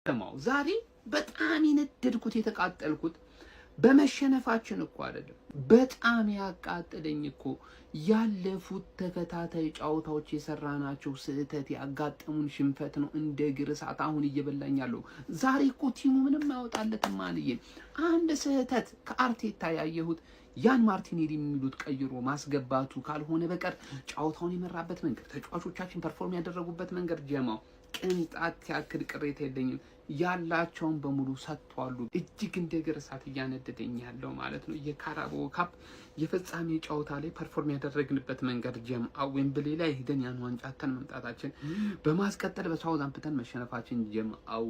ተማው ዛሬ በጣም ይነደድኩት የተቃጠልኩት በመሸነፋችን እኮ አይደለም። በጣም ያቃጠለኝ እኮ ያለፉት ተከታታይ ጨዋታዎች የሰራናቸው ስህተት ያጋጠሙን ሽንፈት ነው። እንደ ግርሳት አሁን እየበላኝ ያለው ዛሬ እኮ ቲሙ ምንም ያወጣለትም ማንዬ አንድ ስህተት ከአርቴታ ያየሁት ያን ማርቲኔሊ የሚሉት ቀይሮ ማስገባቱ ካልሆነ በቀር ጨዋታውን የመራበት መንገድ ተጫዋቾቻችን ፐርፎርም ያደረጉበት መንገድ ጀማው ቅንጣት ያክል ቅሬታ የለኝም። ያላቸውን በሙሉ ሰጥቷሉ። እጅግ እንደ ግርሳት እያነደደኝ ያለው ማለት ነው የካራባኦ ካፕ የፍጻሜ ጨዋታ ላይ ፐርፎርም ያደረግንበት መንገድ ጀምአው ዌምብሌ ላይ ሄደን ያን ዋንጫተን መምጣታችን በማስቀጠል በሳውዛምፕተን መሸነፋችን ጀምአው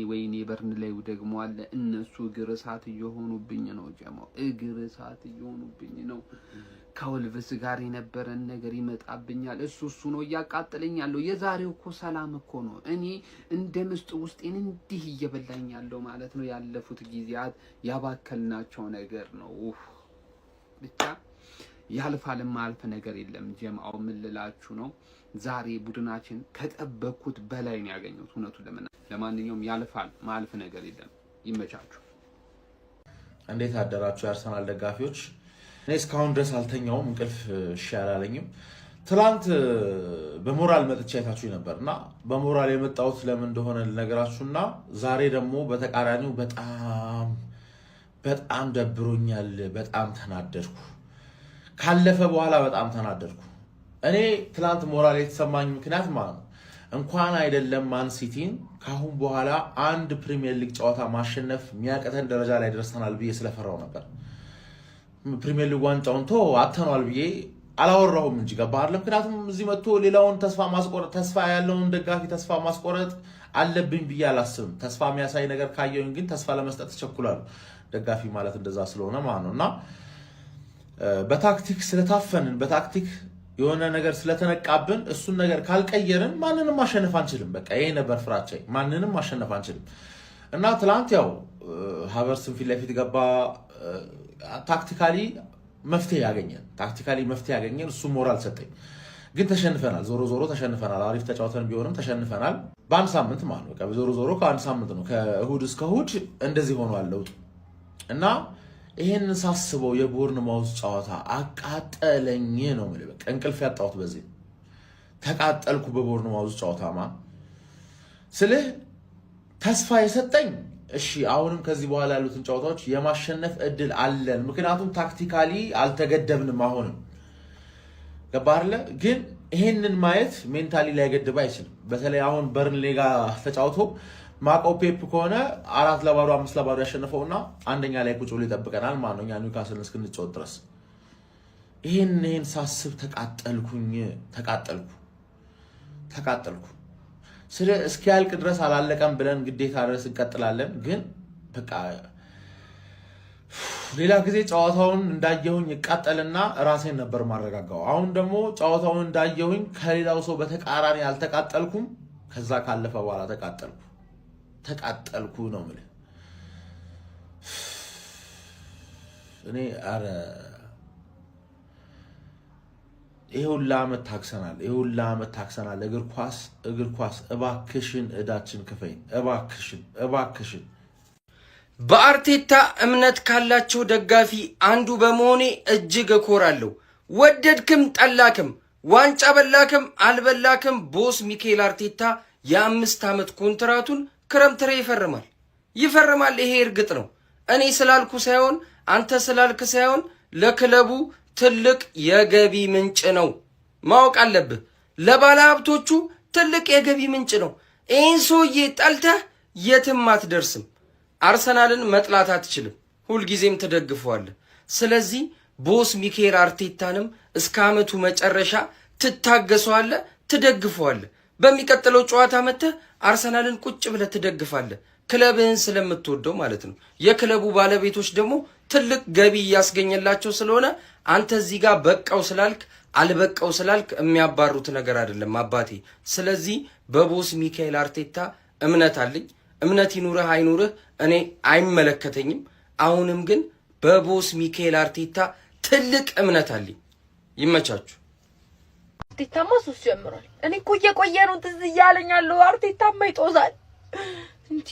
ወይኔ በርንሌይ ደግሞ አለ እነሱ ግርሳት እየሆኑብኝ ነው ጀምአው ግርሳት እየሆኑብኝ ነው። ከወልቭስ ጋር የነበረን ነገር ይመጣብኛል እሱ ነው ያቃጠለኝ ያለው። የዛሬው እኮ ሰላም እኮ ነው እኔ እንደ ምስጥ ውስጤን እንዲህ እየበላኝ ያለው ማለት ነው። ያለፉት ጊዜያት ያባከልናቸው ነገር ነው። ብቻ ያልፋል ማልፍ ነገር የለም ጀምአው ምን ልላችሁ ነው። ዛሬ ቡድናችን ከጠበቅኩት በላይ ነው ያገኘሁት እውነቱን ለማንኛውም ያልፋል ማልፍ ነገር የለም። ይመቻችሁ። እንዴት አደራችሁ የአርሰናል ደጋፊዎች? እኔ እስካሁን ድረስ አልተኛውም፣ እንቅልፍ አላለኝም። ትላንት በሞራል መጥቼ አይታችሁ ነበርና በሞራል የመጣሁት ለምን እንደሆነ ልነግራችሁና ዛሬ ደግሞ በተቃራኒው በጣም ደብሮኛል፣ በጣም ተናደድኩ። ካለፈ በኋላ በጣም ተናደድኩ። እኔ ትላንት ሞራል የተሰማኝ ምክንያት ማለት ነው እንኳን አይደለም ማን ሲቲን ካሁን በኋላ አንድ ፕሪሚየር ሊግ ጨዋታ ማሸነፍ የሚያቀተን ደረጃ ላይ ደርሰናል ብዬ ስለፈራው ነበር። ፕሪሚየር ሊግ ዋንጫውን አተናል ብዬ አላወራሁም እንጂ ገባህ። ምክንያቱም እዚህ መጥቶ ሌላውን ተስፋ ያለውን ደጋፊ ተስፋ ማስቆረጥ አለብኝ ብዬ አላስብም። ተስፋ የሚያሳይ ነገር ካየሁኝ ግን ተስፋ ለመስጠት ተቸኩላለሁ። ደጋፊ ማለት እንደዛ ስለሆነ ማለት ነውና በታክቲክ ስለታፈንን በታክቲክ የሆነ ነገር ስለተነቃብን እሱን ነገር ካልቀየርን ማንንም ማሸነፍ አንችልም። በቃ ይሄ ነበር ፍራቻዬ። ማንንም ማሸነፍ አንችልም እና ትላንት ያው ሃቨርትዝ ፊት ለፊት ገባ። ታክቲካሊ መፍትሄ ያገኘን እሱ ሞራል ሰጠኝ። ግን ተሸንፈናል። ዞሮ ተሸንፈናል። አሪፍ ተጫውተን ቢሆንም ተሸንፈናል። በአንድ ሳምንት ማለት ነው። በቃ ዞሮ ከአንድ ሳምንት ነው ከእሁድ እስከ እሁድ እንደዚህ ሆኗል ለውጥ እና ይሄን ሳስበው የቦርንማውዝ ጨዋታ አቃጠለኝ ነው ማለት በቃ እንቅልፍ ያጣሁት በዚህ ተቃጠልኩ። በቦርንማውዝ ጨዋታማ ስለህ ተስፋ የሰጠኝ እሺ አሁንም ከዚህ በኋላ ያሉትን ጨዋታዎች የማሸነፍ እድል አለን። ምክንያቱም ታክቲካሊ አልተገደብንም። አሁንም ገባርለ ግን ይሄንን ማየት ሜንታሊ ላይ ገድባ አይችልም። በተለይ አሁን በርንሌይ ጋር ተጫውቶ ማቆ ፔፕ ከሆነ 4-0 5-0 ያሸነፈውና አንደኛ ላይ ቁጭ ብሎ ይጠብቀናል ማለት ነው እኛ ኒውካስልን እስክንጫወት ድረስ። ይሄን ሳስብ ተቃጠልኩ። ስለ እስኪያልቅ ድረስ አላለቀም ብለን ግዴታ ድረስ እንቀጥላለን። ግን በቃ ሌላ ጊዜ ጨዋታውን እንዳየሁኝ ይቃጠልና ራሴን ነበር ማረጋጋው። አሁን ደግሞ ጨዋታውን እንዳየሁኝ ከሌላው ሰው በተቃራኒ አልተቃጠልኩም። ከዛ ካለፈ በኋላ ተቃጠልኩ ነው ማለት እኔ ይሁላ ዓመት ታክሰናል። እግር ኳስ እባክሽን እዳችን ክፈይን እባክሽን። በአርቴታ እምነት ካላቸው ደጋፊ አንዱ በመሆኔ እጅግ እኮራለሁ። ወደድክም ጠላክም ዋንጫ በላክም አልበላክም ቦስ ሚኬል አርቴታ የ5 ዓመት ኮንትራቱን ክረምት ላይ ይፈርማል። ይሄ እርግጥ ነው። እኔ ስላልኩ ሳይሆን አንተ ስላልክ ሳይሆን ለክለቡ ትልቅ የገቢ ምንጭ ነው። ማወቅ አለብህ። ለባለ ሀብቶቹ ትልቅ የገቢ ምንጭ ነው። ይህን ሰውዬ ጠልተህ የትም አትደርስም። አርሰናልን መጥላት አትችልም። ሁልጊዜም ትደግፈዋለህ። ስለዚህ ቦስ ሚኬል አርቴታንም እስከ ዓመቱ መጨረሻ ትታገሰዋለህ፣ ትደግፈዋለህ። በሚቀጥለው ጨዋታ መጥተህ አርሰናልን ቁጭ ብለህ ትደግፋለህ። ክለብህን ስለምትወደው ማለት ነው። የክለቡ ባለቤቶች ደግሞ ትልቅ ገቢ እያስገኘላቸው ስለሆነ አንተ እዚህ ጋር በቃው ስላልክ አልበቃው ስላልክ የሚያባሩት ነገር አይደለም አባቴ። ስለዚህ በቦስ ሚኬል አርቴታ እምነት አለኝ። እምነት ይኑርህ አይኑርህ እኔ አይመለከተኝም። አሁንም ግን በቦስ ሚኬል አርቴታ ትልቅ እምነት አለኝ። ይመቻችሁ። አርቴታማ ሱስ ጀምሯል። እኔ እኮ እየቆየ ነው ትዝ እያለኝ ያለው። አርቴታማ ይጦዛል። እንዴ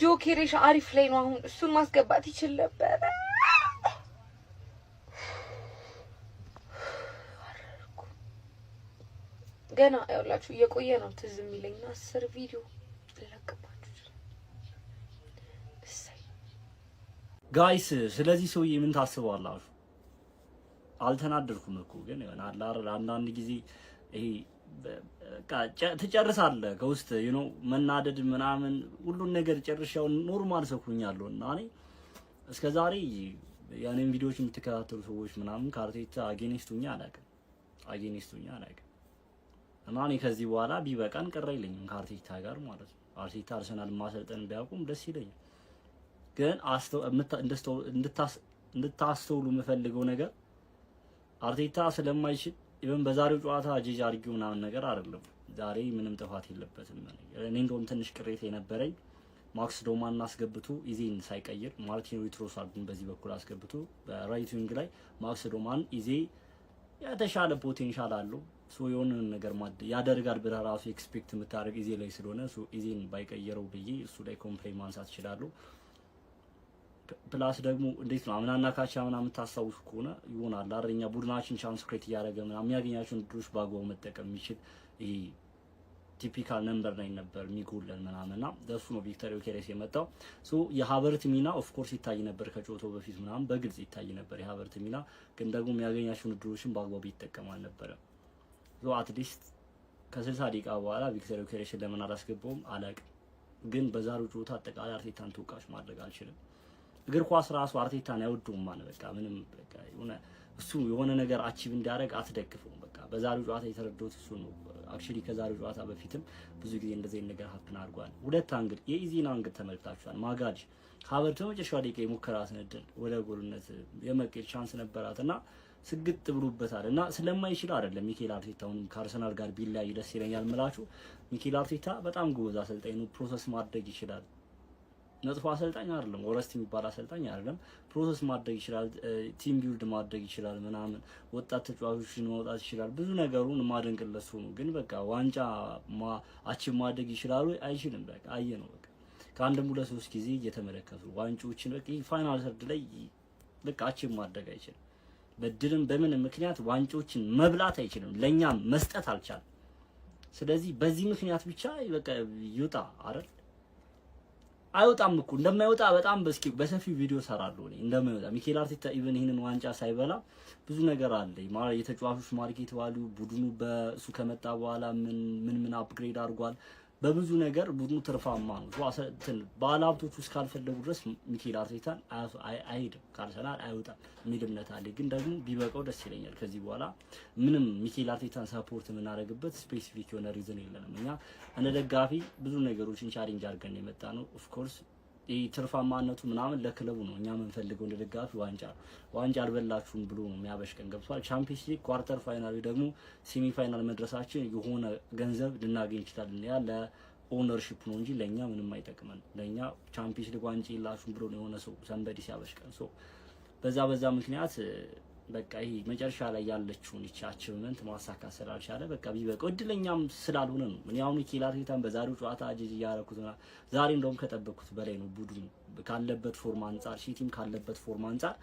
ጆኬሬሽ አሪፍ ላይ ነው አሁን እሱን ማስገባት ይችል ነበር ገና ያውላችሁ እየቆየ ነው ትዝ የሚለኝና 10 ቪዲዮ ለቀባችሁ ጋይስ ስለዚህ ሰውዬ ምን ታስባላችሁ? አልተናደርኩም እኮ ግን ይሆናል አይደል አንዳንድ ጊዜ ይሄ ትጨርሳለህ ከውስጥ መናደድ ምናምን ሁሉን ነገር ጨርሻው ኖርማል ሰኩኛለሁ እና እኔ እስከዛሬ ያኔን ቪዲዮዎች የምትከታተሉ ሰዎች ምናምን ከአርቴታ አጌኒስቱኛ አላውቅም እና እኔ ከዚህ በኋላ ቢበቃን ቅር አይለኝም ከአርቴታ ጋር ማለት ነው። አርቴታ አርሰናል ማሰልጠን ቢያቆም ደስ ይለኛል። ግን እንድታስተውሉ የምፈልገው ነገር አርቴታ ስለማይችል ኢቨን በዛሬው ጨዋታ ጂጂ አርጊው ምናምን ነገር አይደለም። ዛሬ ምንም ጥፋት የለበትም። እኔ እንደውም ትንሽ ቅሬታ የነበረኝ ማክስ ዶማን አስገብቶ ኢዜን ሳይቀይር ማርቲን ዊትሮሳርድን በዚህ በኩል አስገብቶ በራይት ዊንግ ላይ ማክስ ዶማን ኢዜ የተሻለ ፖቴንሻል አለው የሆነ ነገር ያደርጋል ብለህ ራሱ ኤክስፔክት የምታደርግ ኢዜ ላይ ስለሆነ ኢዜን ባይቀየረው ብዬ እሱ ላይ ኮምፕሌን ማንሳት ይችላሉ። ፕላስ ደግሞ እንዴት ነው አምናና ካቻ ምናምን የምታስታውሱ ከሆነ ይሆናል አረኛ ቡድናችን ቻንስ ክሬት እያደረገ ምናምን የሚያገኛቸውን ድሮች ባግባቡ መጠቀም የሚችል ይሄ ቲፒካል ነምበር ላይ ነበር የሚጎለን ምናምንና ለሱ ነው ቪክተር ዮኬሬስ የመጣው። የሀቨርት ሚና ኦፍ ኮርስ ይታይ ነበር ከጨዋታው በፊት ምናምን በግልጽ ይታይ ነበር የሀቨርት ሚና፣ ግን ደግሞ የሚያገኛቸውን ድሮችን ባግባቡ ይጠቀማል ነበር። አትሊስት ከ60 ደቂቃ በኋላ ቪክተር ዮኬሬስን ለምን አላስገባውም አላውቅም፣ ግን በዛሬው ጨዋታ አጠቃላይ አርቴታን ተወቃሽ ማድረግ አልችልም። እግር ኳስ ራሱ አርቴታን አይወደውም ማለት በቃ ምንም በቃ እሱ የሆነ ነገር አቺቭ እንዲያደርግ አትደግፈውም። በቃ በዛሬው ጨዋታ የተረዳሁት እሱ ነው። አክቹሊ ከዛሬው ጨዋታ በፊትም ብዙ ጊዜ እንደዚህ ነገር ሀፕን አድርጓል። ሁለት አንግል የኢዚና አንግል ተመልክታችኋል። ማጋዲ ሀቨርት በመጨረሻው ደቂቃ የሙከራትን እድል ወደ ጎልነት የመቀየር ቻንስ ነበራትና ስግጥ ብሎበታል እና ስለማይችል አይደለም ሚኬል አርቴታውን ከአርሰናል ጋር ቢለያይ ደስ ይለኛል ምላችሁ። ሚኬል አርቴታ በጣም ጎበዝ አሰልጣኝ ነው። ፕሮሰስ ማድረግ ይችላል። መጥፎ አሰልጣኝ አይደለም፣ ወረስት የሚባል አሰልጣኝ አይደለም። ፕሮሰስ ማድረግ ይችላል፣ ቲም ቢልድ ማድረግ ይችላል፣ ምናምን ወጣት ተጫዋቾችን ማውጣት ይችላል። ብዙ ነገሩን ማደንቅለት ነው። ግን በቃ ዋንጫ አቺቭ ማድረግ ይችላል ወይ አይችልም? በቃ አየነው። በቃ ከአንድም ሁለት ሶስት ጊዜ እየተመለከቱ ዋንጫዎችን በቃ ፋይናል ሰርድ ላይ በቃ አቺቭ ማድረግ አይችልም። በድልም በምን ምክንያት ዋንጫዎችን መብላት አይችልም፣ ለኛም መስጠት አልቻለም። ስለዚህ በዚህ ምክንያት ብቻ በቃ ይውጣ አይደል? አይወጣም እኮ እንደማይወጣ በጣም በሰፊው ቪዲዮ ሰራለሁ እኔ እንደማይወጣ። ሚኬል አርቴታ ኢቭን ይሄንን ዋንጫ ሳይበላ ብዙ ነገር አለ ማለት የተጫዋቾች ማርኬት ቫልዩ ቡድኑ በሱ ከመጣ በኋላ ምን አፕግሬድ አድርጓል። በብዙ ነገር ቡድኑ ትርፋማ ነው። ባለሀብቶቹ እስካልፈለጉ ድረስ ሚኬል አርቴታን አይሄድም፣ ከአርሰናል አይወጣም የሚል እምነት አለ። ግን ደግሞ ቢበቃው ደስ ይለኛል። ከዚህ በኋላ ምንም ሚኬል አርቴታን ሰፖርት የምናደርግበት ስፔሲፊክ የሆነ ሪዝን የለንም። እኛ እንደ ደጋፊ ብዙ ነገሮችን ቻሌንጅ አድርገን የመጣ ነው። ኦፍ ኮርስ ትርፋማነቱ ምናምን ለክለቡ ነው። እኛ የምንፈልገው እንደ ደጋፊ ዋንጫ አልበላችሁም ብሎ ነው የሚያበሽቀን። ገብቷል። ቻምፒየንስ ሊግ ኳርተር ፋይናል ደግሞ ሴሚ ፋይናል መድረሳችን የሆነ ገንዘብ ልናገኝ ይችላል። ያ ለኦነርሺፕ ነው እንጂ ለኛ ምንም አይጠቅመን። ለኛ ቻምፒየንስ ሊግ ዋንጫ ይላችሁም ብሎ ነው የሆነ ሰው ሰንበዲ ሲያበሽቀን። በዛ ምክንያት በቃ ይሄ መጨረሻ ላይ ያለችውን አቺቭመንት ማሳካት ስላልቻለ በቃ ቢበቃው እድለኛም ስላልሆነ ነው። እኔ አሁን ሚኬል አርቴታን በዛሬው ጨዋታ አጅጅ ያረኩትና ዛሬ እንደውም ከጠበቅኩት በላይ ነው። ቡድኑ ካለበት ፎርም አንፃር ሲቲም ካለበት ፎርም አንፃር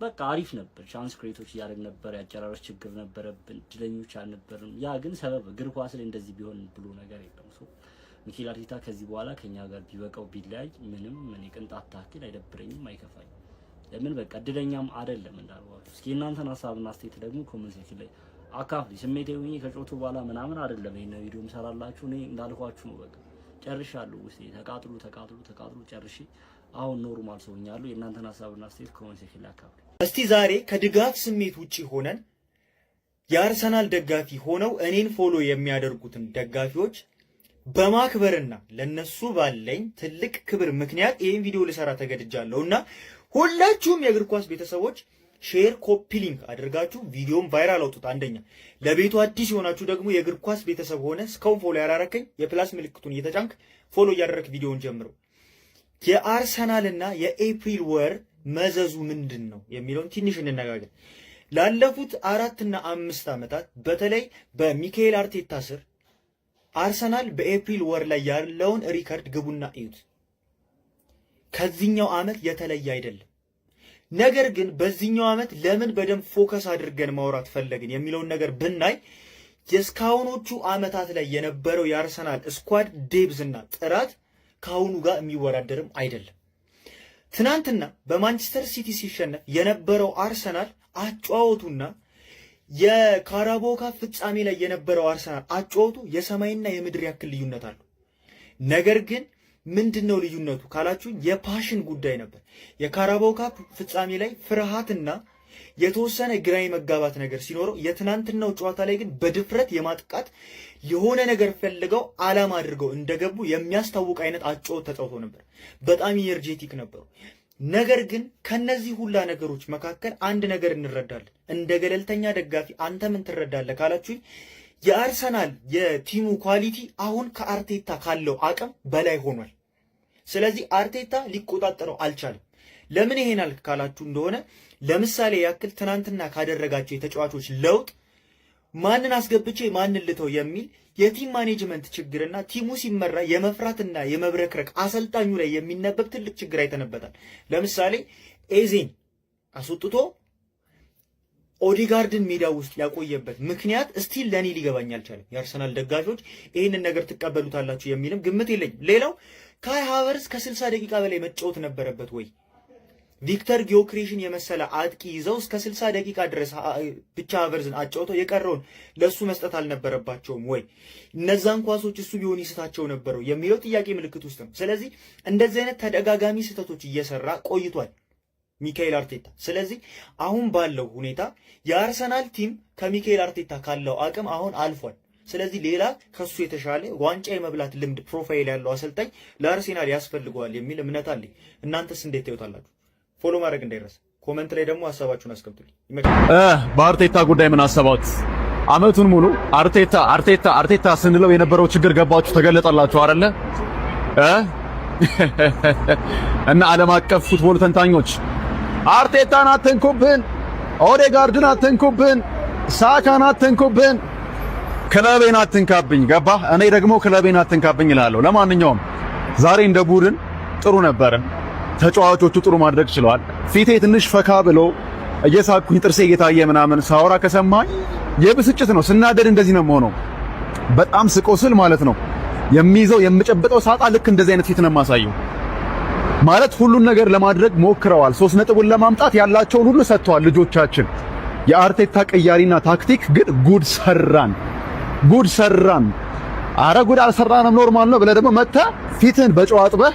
በቃ አሪፍ ነበር። ቻንስ ክሬቶች እያደረግ ነበር። ያጨራረስ ችግር ነበረብን፣ እድለኞች አልነበርም። ያ ግን ሰበብ እግር ኳስ ላይ እንደዚህ ቢሆን ብሎ ነገር የለም። ሚኬል አርቴታ ከዚህ በኋላ ከኛ ጋር ቢበቃው ቢለያይ ምንም ምን ቅንጣት ታክል አይደብረኝም፣ አይከፋኝም። ለምን በቃ እድለኛም አይደለም እንዳልዋችሁ። እስኪ እናንተን ሀሳብና አስተያየት ደግሞ ኮሜንት ሴክሽን ላይ አካፍሉ። ስሜቴ ሆኜ ከጮቱ በኋላ ምናምን አይደለም ይሄን ቪዲዮ ምሰራላችሁ። እኔ እንዳልኳችሁ ነው። በቃ ጨርሻለሁ። ውስጤ ተቃጥሎ ጨርሼ አሁን ኖርማል ሰውኛለሁ። የእናንተን ሀሳብና አስተያየት ኮሜንት ሴክሽን ላይ አካፍሉ። እስቲ ዛሬ ከድጋፍ ስሜት ውጪ ሆነን የአርሰናል ደጋፊ ሆነው እኔን ፎሎ የሚያደርጉትን ደጋፊዎች በማክበርና ለነሱ ባለኝ ትልቅ ክብር ምክንያት ይሄን ቪዲዮ ልሰራ ተገድጃለሁና ሁላችሁም የእግር ኳስ ቤተሰቦች ሼር፣ ኮፒ ሊንክ አድርጋችሁ ቪዲዮን ቫይራል አውጡት። አንደኛ ለቤቱ አዲስ የሆናችሁ ደግሞ የእግር ኳስ ቤተሰብ ሆነ እስካሁን ፎሎ ያላረከኝ የፕላስ ምልክቱን እየተጫንክ ፎሎ እያደረክ ቪዲዮውን ጀምረው። የአርሰናልና የኤፕሪል ወር መዘዙ ምንድን ነው የሚለውን ትንሽ እንነጋገር። ላለፉት 4 እና 5 ዓመታት በተለይ በሚካኤል አርቴታ ስር አርሰናል በኤፕሪል ወር ላይ ያለውን ሪከርድ ግቡና እዩት። ከዚህኛው ዓመት የተለየ አይደለም። ነገር ግን በዚህኛው ዓመት ለምን በደንብ ፎከስ አድርገን ማውራት ፈለግን የሚለውን ነገር ብናይ የስካውኖቹ ዓመታት ላይ የነበረው የአርሰናል ስኳድ ዴብዝና ጥራት ካሁኑ ጋር የሚወዳደርም አይደለም። ትናንትና በማንቸስተር ሲቲ ሲሸነፍ የነበረው አርሰናል አጫወቱና የካራባኦ ካፕ ፍጻሜ ላይ የነበረው አርሰናል አጫወቱ የሰማይና የምድር ያክል ልዩነት አለው። ነገር ግን ምንድነው ልዩነቱ ካላችሁ የፓሽን ጉዳይ ነበር። የካራባኦ ካፕ ፍጻሜ ላይ ፍርሃትና የተወሰነ ግራ መጋባት ነገር ሲኖረው የትናንትናው ጨዋታ ላይ ግን በድፍረት የማጥቃት የሆነ ነገር ፈልገው አላማ አድርገው እንደገቡ የሚያስታውቅ አይነት አጫወት ተጫውቶ ነበር። በጣም ኢነርጄቲክ ነበሩ። ነገር ግን ከነዚህ ሁላ ነገሮች መካከል አንድ ነገር እንረዳለን። እንደ ገለልተኛ ደጋፊ አንተ ምን ትረዳለህ ካላችሁ የአርሰናል የቲሙ ኳሊቲ አሁን ከአርቴታ ካለው አቅም በላይ ሆኗል። ስለዚህ አርቴታ ሊቆጣጠረው አልቻለም። ለምን ይሄን አልክ ካላችሁ እንደሆነ ለምሳሌ ያክል ትናንትና ካደረጋቸው የተጫዋቾች ለውጥ ማንን አስገብቼ ማንን ልተው የሚል የቲም ማኔጅመንት ችግርና ቲሙ ሲመራ የመፍራትና የመብረክረክ አሰልጣኙ ላይ የሚነበብ ትልቅ ችግር አይተነበታል። ለምሳሌ ኤዜን አስወጥቶ ኦዲጋርድን ሜዳ ውስጥ ያቆየበት ምክንያት እስቲል ለኔ ሊገባኝ አልቻለም። የአርሰናል ደጋፊዎች ይህንን ነገር ትቀበሉታላችሁ የሚልም ግምት የለኝም። ሌላው ካይ ሃቨርትዝ ከ60 ደቂቃ በላይ መጫወት ነበረበት ወይ? ቪክተር ጊዮክሬሽን የመሰለ አጥቂ ይዘው እስከ 60 ደቂቃ ድረስ ብቻ ሃቨርትዝን አጫውተው የቀረውን ለሱ መስጠት አልነበረባቸውም ወይ? እነዛን ኳሶች እሱ ቢሆን ይስታቸው ነበረው የሚለው ጥያቄ ምልክት ውስጥ ነው። ስለዚህ እንደዚህ አይነት ተደጋጋሚ ስህተቶች እየሰራ ቆይቷል ሚካኤል አርቴታ። ስለዚህ አሁን ባለው ሁኔታ የአርሰናል ቲም ከሚካኤል አርቴታ ካለው አቅም አሁን አልፏል። ስለዚህ ሌላ ከሱ የተሻለ ዋንጫ የመብላት ልምድ ፕሮፋይል ያለው አሰልጣኝ ለአርሴናል ያስፈልገዋል የሚል እምነት አለኝ። እናንተስ እንዴት ታዩታላችሁ? ፎሎ ማድረግ እንዳይረሳ። ኮሜንት ላይ ደግሞ ሐሳባችሁን አስቀምጡልኝ። በአርቴታ ጉዳይ ምን አሰባችሁት? አመቱን ሙሉ አርቴታ ስንለው የነበረው ችግር ገባችሁ፣ ተገለጠላችሁ አይደለ? እና ዓለም አቀፍ ፉትቦል ተንታኞች አርቴታን አትንኩብን፣ ኦዴጋርድን አትንኩብን፣ ሳካን አትንኩብን፣ ክለቤን አትንካብኝ። ገባ? እኔ ደግሞ ክለቤን አትንካብኝ እላለሁ። ለማንኛውም ዛሬ እንደ ቡድን ጥሩ ነበረ። ተጫዋቾቹ ጥሩ ማድረግ ችለዋል። ፊቴ ትንሽ ፈካ ብሎ እየሳኩኝ ጥርሴ እየታየ ምናምን ሳወራ ከሰማኝ የብስጭት ነው። ስናደድ እንደዚህ ነው የምሆነው። በጣም ስቆስል ማለት ነው የሚይዘው የምጨብጠው ሳጣ ልክ እንደዚህ አይነት ፊት ነው የማሳየው። ማለት ሁሉን ነገር ለማድረግ ሞክረዋል። 3 ነጥቡን ለማምጣት ያላቸውን ሁሉ ሰጥተዋል ልጆቻችን። የአርቴታ ቀያሪና ታክቲክ ግን ጉድ ሰራን። አረ ጉድ አልሰራንም ኖርማል ነው ብለህ ደግሞ መተህ ፊትህን በጨው አጥበህ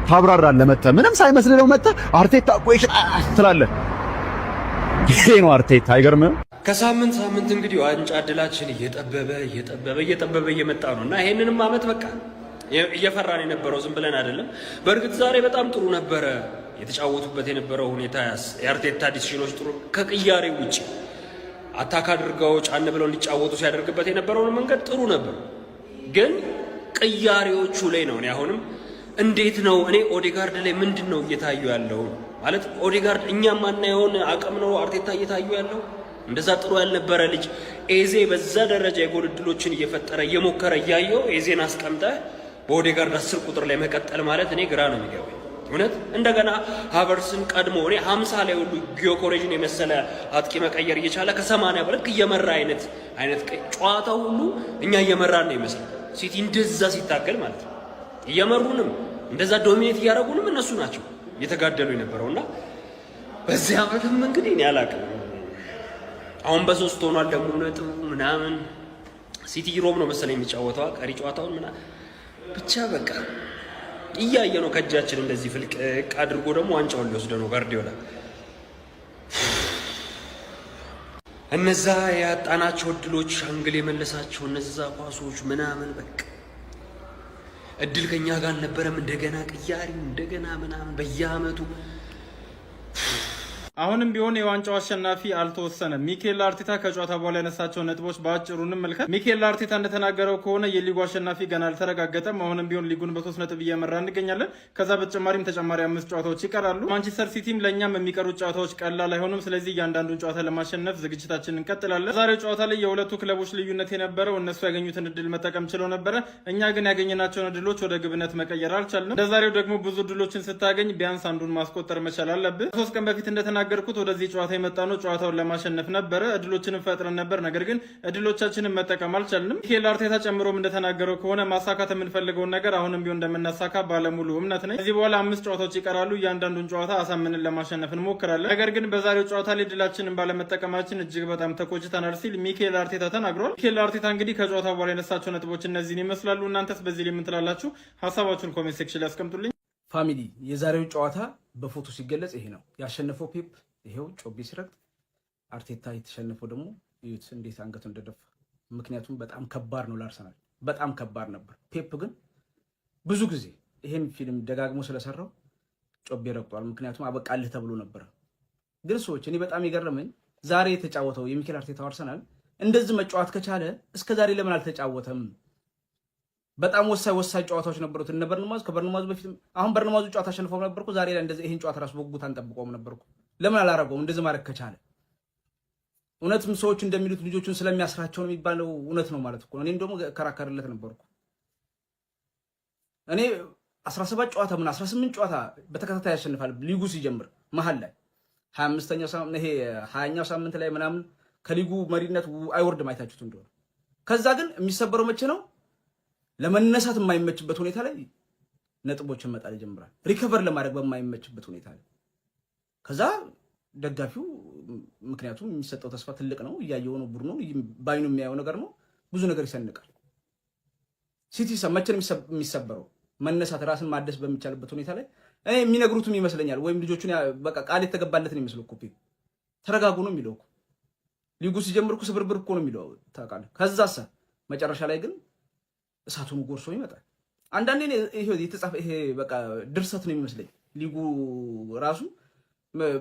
ታብራራለህ። መተህ ምንም ሳይመስልህ ደግሞ መተህ አርቴታ ቆይሽ ትላለህ። ይሄ ነው አርቴታ። አይገርምም? ከሳምንት ሳምንት እንግዲህ ዋንጫ ዕድላችን እየጠበበ እየመጣ ነው እና ይሄንንም አመት በቃ እየፈራን የነበረው ዝም ብለን አይደለም። በእርግጥ ዛሬ በጣም ጥሩ ነበረ የተጫወቱበት የነበረው ሁኔታ። የአርቴታ ዲሲሽኖች ጥሩ፣ ከቅያሬው ውጪ አታክ አድርገው ጫን ብለው እንዲጫወቱ ሲያደርግበት የነበረውን መንገድ ጥሩ ነበር። ግን ቅያሬዎቹ ላይ ነው እኔ አሁንም እንዴት ነው እኔ ኦዴጋርድ ላይ ምንድነው እየታዩ ያለው ማለት ኦዴጋርድ እኛ ማናየውን አቅም ነው አርቴታ እየታዩ ያለው። እንደዛ ጥሩ ያልነበረ ልጅ ኤዜ በዛ ደረጃ የጎል ዕድሎችን እየፈጠረ እየሞከረ እያየው ኤዜን አስቀምጠህ በኦዴጋርድ 10 ቁጥር ላይ መቀጠል ማለት እኔ ግራ ነው የሚገባኝ እውነት። እንደገና ሃቨርትዝን ቀድሞ እኔ 50 ላይ ሁሉ ጊዮኮሬጅን የመሰለ አጥቂ መቀየር እየቻለ ከ80 በልክ እየመራ አይነት ጨዋታው ሁሉ እኛ እየመራን ነው ይመስላል። ሲቲ እንደዛ ሲታገል ማለት ነው እየመሩንም እንደዛ ዶሚኔት እያደረጉንም እነሱ ናቸው እየተጋደሉ የነበረውና በዚህ አመትም እንግዲህ እኔ አላውቅም። አሁን በ3 ሆኗል ደግሞ ነጥብ ምናምን። ሲቲ ሮብ ነው መሰለኝ የሚጫወተው ቀሪ ጨዋታውን ምናምን ብቻ በቃ እያየ ነው ከእጃችን እንደዚህ ፍልቅቅ አድርጎ ደግሞ ዋንጫውን ሊወስደ ነው ጋርዲዮላ። እነዛ ያጣናቸው እድሎች አንግል የመለሳቸው እነዛ ኳሶች ምናምን በቃ እድል ከኛ ጋር አልነበረም። እንደገና ቅያሪው እንደገና ምናምን በየአመቱ አሁንም ቢሆን የዋንጫው አሸናፊ አልተወሰነም። ሚኬል አርቴታ ከጨዋታ በኋላ ያነሳቸው ነጥቦች በአጭሩ እንመልከት። ሚኬል አርቴታ እንደተናገረው ከሆነ የሊጉ አሸናፊ ገና አልተረጋገጠም። አሁንም ቢሆን ሊጉን በ3 ነጥብ እየመራ እንገኛለን። ከዛ በተጨማሪም ተጨማሪ 5 ጨዋታዎች ይቀራሉ። ማንቸስተር ሲቲም ለእኛም የሚቀሩት ጨዋታዎች ቀላል አይሆኑም። ስለዚህ እያንዳንዱን ጨዋታ ለማሸነፍ ዝግጅታችንን እንቀጥላለን። ዛሬው ጨዋታ ላይ የሁለቱ ክለቦች ልዩነት የነበረው እነሱ ያገኙትን እድል መጠቀም ችለው ነበረ። እኛ ግን ያገኘናቸውን እድሎች ወደ ግብነት መቀየር አልቻልንም። እንደዛሬው ደግሞ ብዙ እድሎችን ስታገኝ ቢያንስ አንዱን ማስቆጠር መቻል አለብህ። 3 ቀን በፊት እንደተናገርኩት ወደዚህ ጨዋታ የመጣ ነው ጨዋታውን ለማሸነፍ ነበረ። እድሎችንም ፈጥረን ነበር፣ ነገር ግን እድሎቻችንን መጠቀም አልቻልንም። ሚኬል አርቴታ ጨምሮም እንደተናገረው ከሆነ ማሳካት የምንፈልገውን ነገር አሁንም ቢሆን እንደምናሳካ ባለሙሉ እምነት ነኝ። ከዚህ በኋላ 5 ጨዋታዎች ይቀራሉ። እያንዳንዱን ጨዋታ አሳምንን ለማሸነፍ እንሞክራለን። ነገር ግን በዛሬው ጨዋታ ላይ እድላችንን ባለመጠቀማችን እጅግ በጣም ተቆጭተናል ሲል ሚኬል አርቴታ ተናግሯል። ሚኬል አርቴታ እንግዲህ ከጨዋታ በኋላ የነሳቸው ነጥቦች እነዚህን ይመስላሉ። እናንተስ በዚህ ላይ ምን ትላላችሁ? ሀሳባችሁን ኮሜንት ሴክሽን ላይ ያስቀምጡልኝ። ፋሚሊ የዛሬው ጨዋታ በፎቶ ሲገለጽ ይሄ ነው ያሸነፈው ፔፕ። ይሄው ጮቤ ሲረግጥ አርቴታ የተሸነፈው ደግሞ እዩት እንዴት አንገቱ እንደደፋ። ምክንያቱም በጣም ከባድ ነው ለአርሰናል፣ በጣም ከባድ ነበር። ፔፕ ግን ብዙ ጊዜ ይሄን ፊልም ደጋግሞ ስለሰራው ጮቤ ረግጧል። ምክንያቱም አበቃልህ ተብሎ ነበር። ግን ሰዎች እኔ በጣም የገረመኝ ዛሬ የተጫወተው የሚኬል አርቴታ አርሰናል እንደዚህ መጫወት ከቻለ እስከ ዛሬ ለምን አልተጫወተም? በጣም ወሳኝ ጨዋታዎች ነበሩት እነ በርንማዝ። ከበርንማዝ በፊት አሁን በርንማዙ ጨዋታ አሸንፈው ነበርኩ። ዛሬ ላይ እንደዚህ ይሄን ጨዋታ ራሱ በጉጉት አንጠብቀውም ነበርኩ። ለምን አላረገውም? እንደዚህ ማድረግ ከቻለ እውነትም ሰዎች እንደሚሉት ልጆቹን ስለሚያስራቸው ነው የሚባለው እውነት ነው ማለት እኮ ነው። እኔም ደግሞ ከራከርለት ነበርኩ። እኔ 17 ጨዋታ ምን 18 ጨዋታ በተከታታይ ያሸንፋል ሊጉ ሲጀምር መሀል ላይ 25ኛው ሳምንት ይሄ 20ኛው ሳምንት ላይ ምናምን ከሊጉ መሪነት አይወርድም አይታችሁት እንደሆነ። ከዛ ግን የሚሰበረው መቼ ነው? ለመነሳት የማይመችበት ሁኔታ ላይ ነጥቦችን መጣል ይጀምራል። ሪከቨር ለማድረግ በማይመችበት ሁኔታ ላይ ከዛ ደጋፊው ምክንያቱም የሚሰጠው ተስፋ ትልቅ ነው፣ እያየው ነው፣ ቡድኑ ባይኑ የሚያየው ነገር ነው፣ ብዙ ነገር ይሰንቃል። ሲቲ መቼ ነው የሚሰበረው? መነሳት ራስን ማደስ በሚቻልበት ሁኔታ ላይ እኔ የሚነግሩትም ይመስለኛል፣ ወይም ልጆቹን በቃ ቃል የተገባለት ነው የሚመስለው እኮ ተረጋጉ ነው የሚለው እኮ። ሊጉ ሲጀምር እኮ ስብርብር እኮ ነው የሚለው ታውቃለህ። ከዛሳ መጨረሻ ላይ ግን እሳቱን ጎርሶ ይመጣል። አንዳንዴ የተጻፈ ይሄ በቃ ድርሰት ነው የሚመስለኝ ሊጉ ራሱ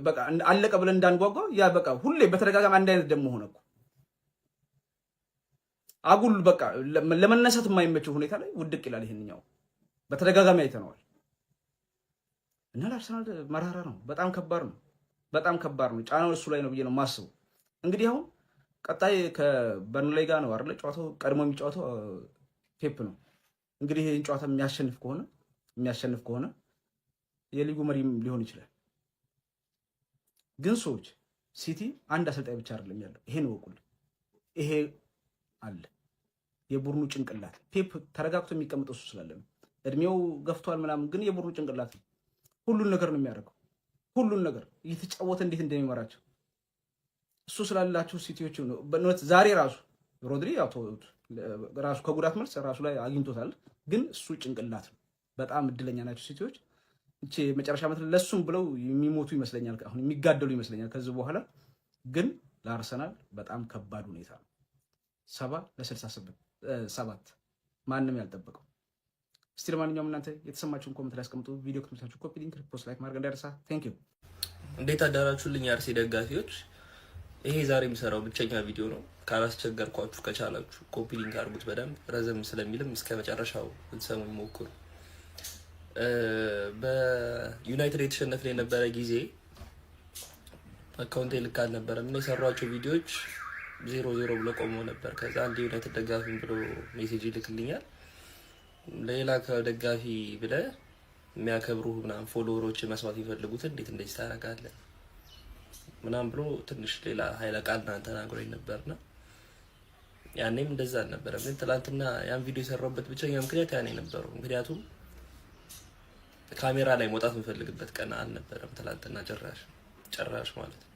በቃ አለቀ ብለን እንዳንጓጓ ያ በቃ ሁሌ በተደጋጋሚ አንድ አይነት ደሞ ሆነ እኮ አጉል በቃ ለመነሳት የማይመቸው ሁኔታ ላይ ውድቅ ይላል። ይሄንኛው በተደጋጋሚ አይተነዋል እና ለአርሰናል መራራ ነው። በጣም ከባድ ነው። በጣም ከባድ ነው። ጫናው እሱ ላይ ነው ብዬ ነው የማስበው። እንግዲህ አሁን ቀጣይ ከበርንሌይ ጋር ነው አይደል ጨዋታው። ቀድሞ የሚጫወተው ፔፕ ነው። እንግዲህ ይሄን ጨዋታ የሚያሸንፍ ከሆነ የሊጉ መሪም ሊሆን ይችላል። ግን ሰዎች ሲቲ አንድ አሰልጣኝ ብቻ አይደለም ያለው። ይሄን ወቁል። ይሄ አለ የቡድኑ ጭንቅላት። ፔፕ ተረጋግቶ የሚቀመጠው እሱ ስላለ ነው። እድሜው ገፍቷል ምናምን፣ ግን የቡድኑ ጭንቅላት ነው። ሁሉን ነገር ነው የሚያደርገው። ሁሉን ነገር እየተጫወተ እንዴት እንደሚመራቸው እሱ ስላላቸው ሲቲዎች ነው። በእውነት ዛሬ ራሱ ሮድሪ ያው ራሱ ከጉዳት መልስ ራሱ ላይ አግኝቶታል። ግን እሱ ጭንቅላት ነው። በጣም እድለኛ ናቸው ሲቲዎች። እቺ መጨረሻ ዓመት ለሱም ብለው የሚሞቱ ይመስለኛል፣ አሁን የሚጋደሉ ይመስለኛል ከዚህ በኋላ። ግን ለአርሰናል በጣም ከባድ ሁኔታ ነው። 70-67 ማንም ያልጠበቀው። እስቲ ለማንኛውም እናንተ የተሰማችሁን ኮሜንት ላይ አስቀምጡ። ቪዲዮ ከተመቻችሁ ኮፒ ሊንክ፣ ፖስት፣ ላይክ ማድረግ እንዳይረሳ። ቴንክ ዩ። እንዴት አዳራችሁልኝ አርሴ ደጋፊዎች? ይሄ ዛሬ የምሰራው ብቸኛ ቪዲዮ ነው። ካላስቸገርኳችሁ ከቻላችሁ ኮፒ ሊንክ አድርጉት። በደንብ ረዘም ስለሚልም እስከ መጨረሻው ልትሰሙኝ ሞክሩ። በዩናይትድ የተሸነፈ የነበረ ጊዜ አካውንቴ ልክ አልነበረም እና የሰሯቸው ቪዲዮዎች 0-0 ብሎ ቆመው ነበር። ከዛ አንድ ዩናይትድ ደጋፊ ብሎ ሜሴጅ ይልክልኛል። ሌላ ከደጋፊ ብለ የሚያከብሩ ምናምን ፎሎወሮች መስዋዕት ይፈልጉት እንዴት እንደዚህ ታደርጋለህ ምናምን ብሎ ትንሽ ሌላ ኃይለ ቃል ተናግሮኝ ነበርና ያኔም እንደዛ አልነበረም። ግን ትላንትና ያን ቪዲዮ የሰራሁበት ብቸኛ ምክንያት ያኔ ነበረው። ምክንያቱም ካሜራ ላይ መውጣት የምፈልግበት ቀን አልነበረም ትላንትና ጭራሽ ማለት ነው።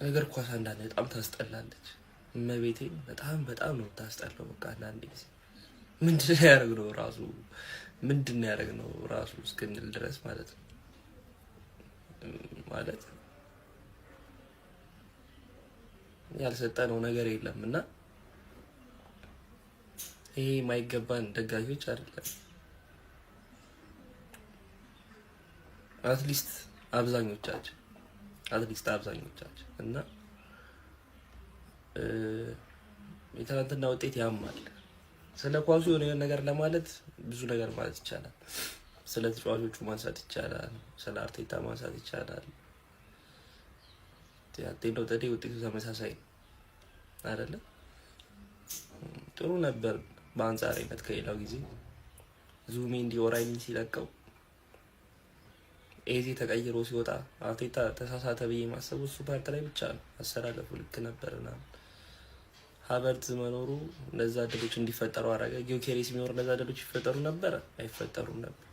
ነገር ኳስ አንዳንዴ በጣም ታስጠላለች። እመቤቴን በጣም ነው ታስጠላው። በቃ አንዳንዴ ጊዜ ምንድን ነው ያደረግነው ራሱ እስክንል ድረስ ማለት ነው። ማለት ያልሰጠነው ነገር የለም እና ይሄ የማይገባን ደጋፊዎች አይደለም። አትሊስት አብዛኞቻችን እና የትናንትና ውጤት ያማል። ስለ ኳሱ የሆነ ነገር ለማለት ብዙ ነገር ማለት ይቻላል። ስለ ተጫዋቾቹ ማንሳት ይቻላል። ስለ አርቴታ ማንሳት ይቻላል። ያጤለው ተዴ ውጤቱ ተመሳሳይ አይደለ? ጥሩ ነበር በአንጻራዊነት ከሌላው ጊዜ። ዙቢሜንዲ ኦራይሊን ሲለቀው ኤዜ ተቀይሮ ሲወጣ አርቴታ ተሳሳተ ብዬ ማሰቡ እሱ ፓርት ላይ ብቻ ነው። አሰላለፉ ልክ ነበርና ሀቨርትዝ መኖሩ እነዛ ድሎች እንዲፈጠሩ አረጋ። ጊዮኬሬስ ቢኖር እነዛ ድሎች ይፈጠሩ ነበር? አይፈጠሩም ነበር።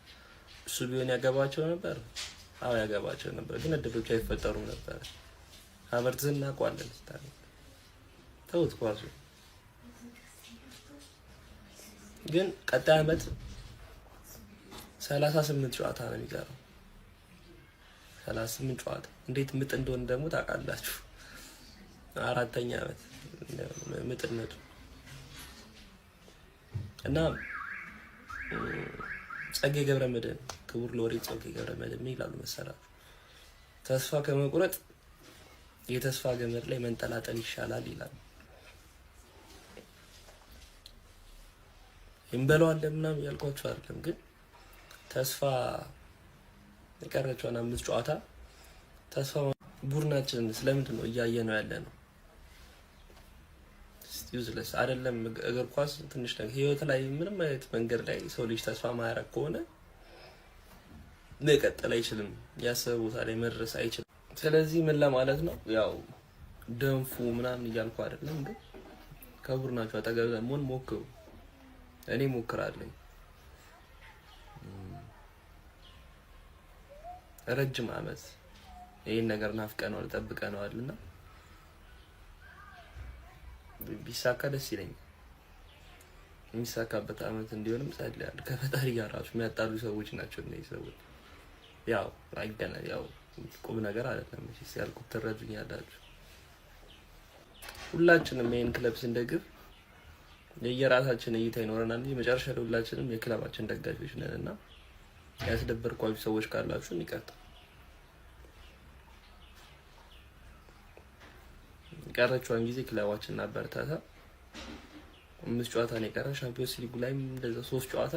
እሱ ቢሆን ያገባቸው ነበር? አዎ ያገባቸው ነበር፣ ግን ድሎች አይፈጠሩም ነበር። ሀቨርትዝ እናውቀዋለን። ተውት ኳሱ ግን ቀጣይ ዓመት 38 ጨዋታ ነው የሚቀረው። 38 ጨዋታ እንዴት ምጥ እንደሆነ ደግሞ ታውቃላችሁ። 4ኛ ዓመት ምጥነቱ እና ጸጌ ገብረመድህን ክቡር ሎሬት ጸጌ ገብረመድህን ይላሉ መሰላችሁ፣ ተስፋ ከመቁረጥ የተስፋ ገመድ ላይ መንጠላጠል ይሻላል ይላሉ። እንበለዋለን ምናምን ያልኳችሁ አይደለም፣ ግን ተስፋ የቀረችውን 5 ጨዋታ ተስፋ ቡድናችን ስለምንድን ነው እያየ ነው ያለ ነው? ዩዝለስ አይደለም። እግር ኳስ ትንሽ ነገር ህይወት ላይ ምንም አይነት መንገድ ላይ ሰው ልጅ ተስፋ ማያረግ ከሆነ መቀጠል አይችልም፣ ያሰበው ቦታ ላይ መድረስ አይችልም። ስለዚህ ምን ለማለት ነው ያው ደንፉ ምናምን እያልኩ አይደለም፣ ግን ከቡድናችሁ አጠገብ መሆን ሞክሩ። እኔ ሞክራለሁ። ረጅም ዓመት ይሄን ነገር ናፍቀነዋል፣ ጠብቀነዋልና ቢሳካ ደስ ይለኛል። የሚሳካበት ዓመት እንዲሆንም ጸልያለሁ። ከፈጣሪ ጋር ራሱ የሚያጣሉ ሰዎች ናቸው እነዚህ ሰዎች። ያው አይገና ያው ቁም ነገር አይደለም እሺ፣ ሲያልኩት ትረዱኛላችሁ። ሁላችንም ይሄን ክለብ ስንደግፍ የየራሳችን እይታ ይኖረናል እንጂ መጨረሻ ላይ ሁላችንም የክለባችን ደጋፊዎች ነንና ያስደበርኳችሁ ሰዎች ካላችሁ ይቅርታ። ቀረችዋን ጊዜ ክለባችንን አበረታታ። 5 ጨዋታ ነው የቀረ። ሻምፒዮንስ ሊጉ ላይም እንደዛ 3 ጨዋታ